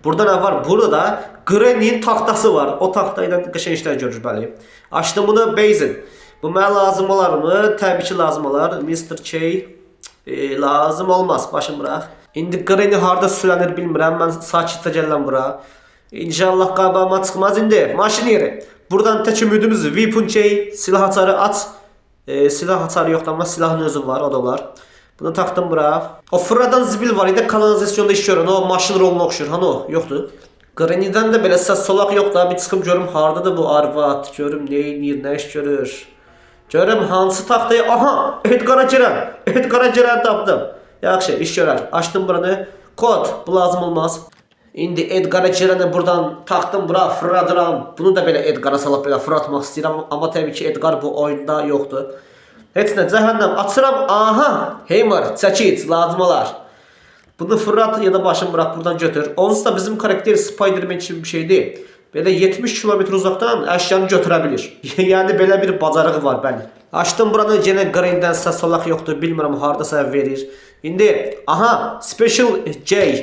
Burada ne var? Burada Granny'nin taxtası var. O taxtayla qəşəng işlər görür bəli. Açdım bunu Basin. Bu mənə lazım olarmı? Təbii ki lazım olar. Mr. K lazım olmaz. Başım bırax. İndi Granny harda sülənir bilmirəm. Mən sakitcə gəlirəm bura. İnşallah qabağıma çıxmaz indi. Maşın yeri. Buradan tək ümidimiz Weapon K. Silah açarı aç. Silah açarı yoxdur amma silahın özü var. O da var. Bunu taxdım bura. O fırladan zibil var idi. Kanalizasyonda iş görən. O maşın roluna oxşur. Hani o? Yoxdur. Granny'dən də belə səs solaq yoxdur. Bir çıxım görüm hardadır bu arvad. Görüm nə edir, nə iş görür. Görüm hansı taxtayı. Aha! Edgar'a girən. Edgar'a girən tapdım. Yaxşı, iş görər. Açdım buranı. Kod. Bu lazım olmaz. İndi Edgar'a girəni buradan taxdım bura, fırladıram. Bunu da belə Edgar'a salıb belə fırlatmaq istəyirəm. Amma təbii ki Edgar bu oyunda yoxdur. Heç nə, cəhənnəm. Açıram. Aha! Hammer, çəkit. Lazım olar. Bunu fırlat ya da başını bırak buradan götür. Onsuz da bizim karakter Spider-Man gibi bir şeydi. Böyle 70 kilometre uzaktan əşyanı götürebilir. Yani belə bir bacarığı var bəli. Açdım buranı gene Green'den səs solaq yoxdur. Bilmirəm hardasa verir. İndi aha Special J.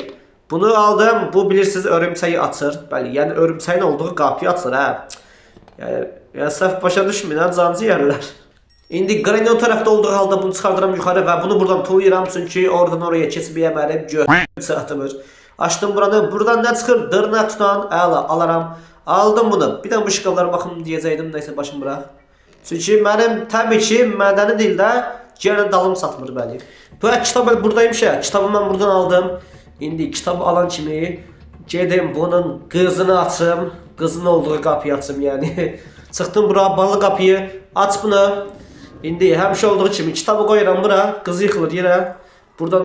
Bunu aldım. Bu bilirsiniz örümçəyi açır. Bəli, yəni örümçəyin olduğu qapıyı açır ha. Yəni səhv başa düşməyin, cancı yerlər. İndi Granny o tarafta olduğu halda bunu çıxardıram yuxarı və bunu buradan tullayıram çünki oradan oraya keçməyəmərim. Götürmür. Açdım buranı. Buradan nə çıxır? Dırnaq tutan. Əla, alaram. Aldım bunu. Bir də bu şkaflara baxım deyəcəydim. Nəysə başım bırax. Çünki mənim təbii ki mədəni dildə gələn dalım satmır bəli. Bu kitab buradaymış ya. Kitabı mən buradan aldım. İndi kitabı alan kimi gedim bunun qızını açım. Qızın olduğu qapıyı açım yəni. Çıxdım bura balı qapıyı. Aç bunu. İndi həmişə olduğu kimi kitabı qoyuram bura. Qız yıxılır yerə. Buradan